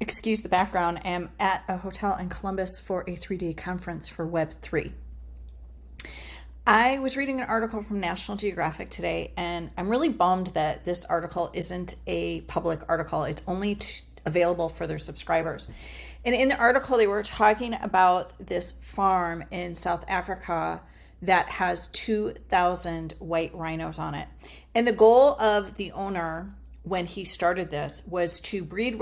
excuse the background, am at a hotel in Columbus for a 3-day conference for Web3. I was reading an article from National Geographic today, and I'm really bummed that this article isn't a public article. It's only available for their subscribers. And in the article, they were talking about this farm in South Africa that has 2,000 white rhinos on it. And the goal of the owner when he started this was to breed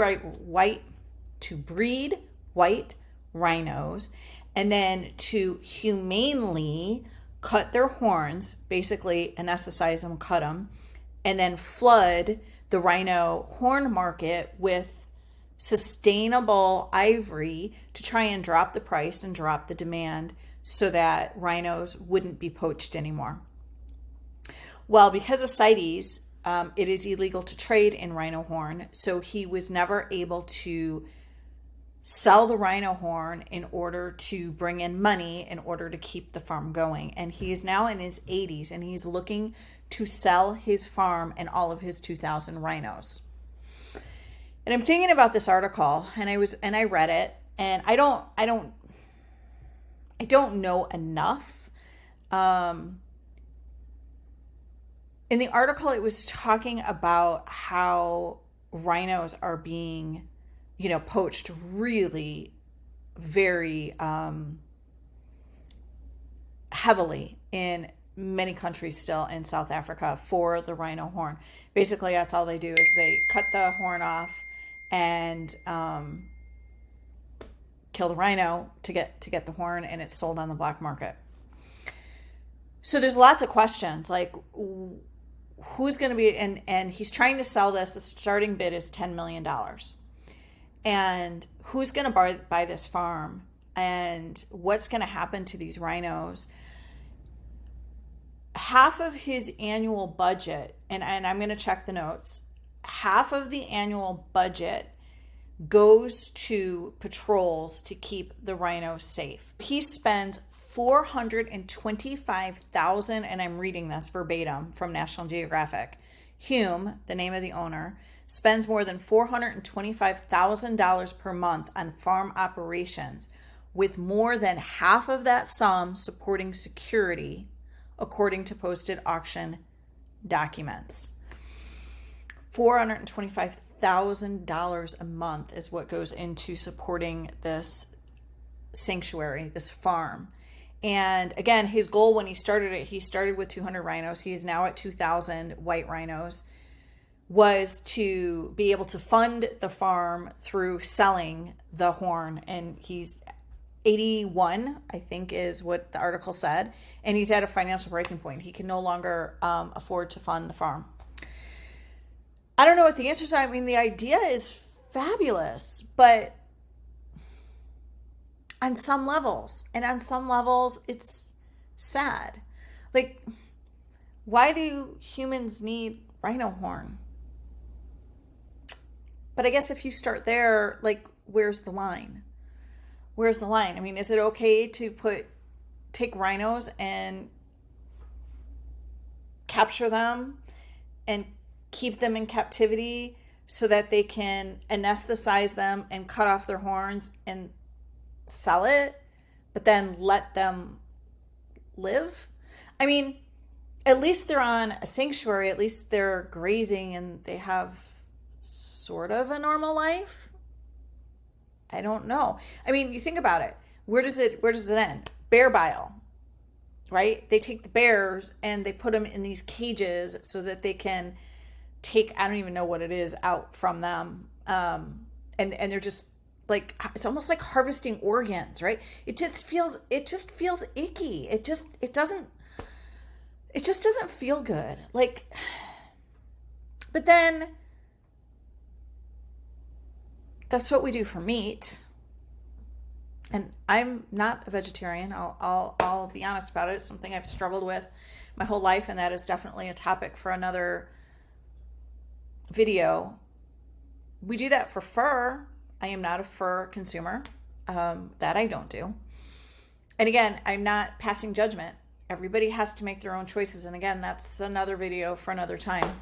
white rhinos, and then to humanely cut their horns, basically anesthetize them, cut them, and then flood the rhino horn market with sustainable ivory to try and drop the price and drop the demand so that rhinos wouldn't be poached anymore. Well, because of CITES, it is illegal to trade in rhino horn, so he was never able to sell the rhino horn in order to bring in money in order to keep the farm going. And he is now in his 80s, and he's looking to sell his farm and all of his 2,000 rhinos. And I'm thinking about this article, and I read it, and I don't know enough. In the article, it was talking about how rhinos are being, poached really very heavily in many countries still in South Africa for the rhino horn. Basically, that's all they do is they cut the horn off and kill the rhino to get the horn, and it's sold on the black market. So there's lots of questions like who's going to be, and he's trying to sell this. The starting bid is $10 million. And who's going to buy this farm? And what's going to happen to these rhinos? Half of his annual budget, and I'm going to check the notes, half of the annual budget goes to patrols to keep the rhinos safe. He spends $425,000, and I'm reading this verbatim from National Geographic. Hume, the name of the owner, spends more than $425,000 per month on farm operations, with more than half of that sum supporting security, according to posted auction documents. $425,000 a month is what goes into supporting this sanctuary, this farm. And again, his goal when he started with 200 rhinos. He is now at 2,000 white rhinos, was to be able to fund the farm through selling the horn. And he's 81, I think is what the article said. And he's at a financial breaking point. He can no longer afford to fund the farm. I don't know what the answers are. I mean, the idea is fabulous, but on some levels, it's sad. Like, why do humans need rhino horn? But I guess if you start there, like, where's the line? Where's the line? I mean, is it okay to take rhinos and capture them and keep them in captivity so that they can anesthetize them and cut off their horns and sell it, but then let them live? I mean, at least they're on a sanctuary, at least they're grazing and they have sort of a normal life. I don't know. I mean, you think about it. Where does it end? Bear bile, right? They take the bears and they put them in these cages so that they can take, I don't even know what it is, out from them. And they're just like, it's almost like harvesting organs, right? It just feels icky. It just doesn't feel good. Like, but then that's what we do for meat. And I'm not a vegetarian. I'll be honest about it. It's something I've struggled with my whole life, and that is definitely a topic for another video. We do that for fur. I am not a fur consumer. That I don't do. And again, I'm not passing judgment. Everybody has to make their own choices. And again, that's another video for another time.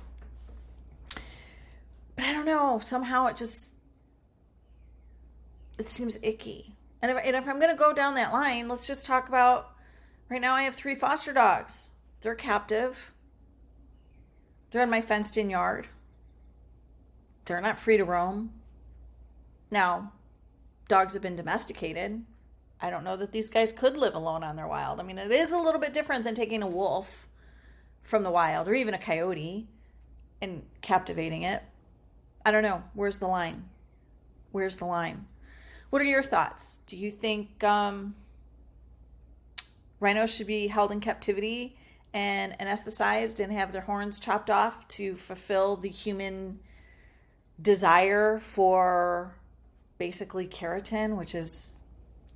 But I don't know. Somehow it just it seems icky. And if I'm going to go down that line, let's just talk about, right now I have 3 foster dogs. They're captive. They're in my fenced in yard. They're not free to roam. Now, dogs have been domesticated. I don't know that these guys could live alone on their wild. I mean, it is a little bit different than taking a wolf from the wild or even a coyote and captivating it. I don't know. Where's the line? Where's the line? What are your thoughts? Do you think rhinos should be held in captivity and anesthetized and have their horns chopped off to fulfill the human desire for basically keratin, which is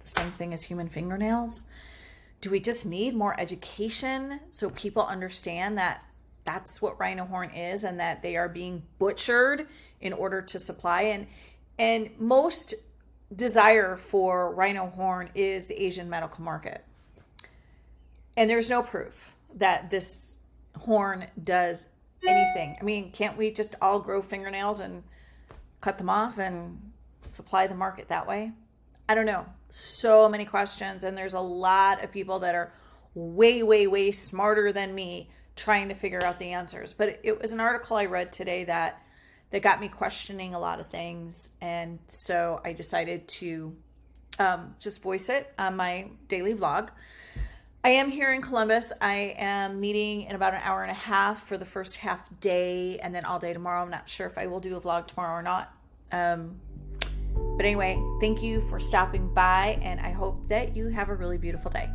the same thing as human fingernails? Do we just need more education so people understand that that's what rhino horn is and that they are being butchered in order to supply? And most desire for rhino horn is the Asian medical market. And there's no proof that this horn does anything. I mean, can't we just all grow fingernails and cut them off and supply the market that way? I don't know. So many questions, and there's a lot of people that are way, way, way smarter than me trying to figure out the answers. But it was an article I read today that got me questioning a lot of things, and so I decided to just voice it on my daily vlog. I am here in Columbus. I am meeting in about an hour and a half for the first half day, and then all day tomorrow. I'm not sure if I will do a vlog tomorrow or not. But anyway, thank you for stopping by, and I hope that you have a really beautiful day.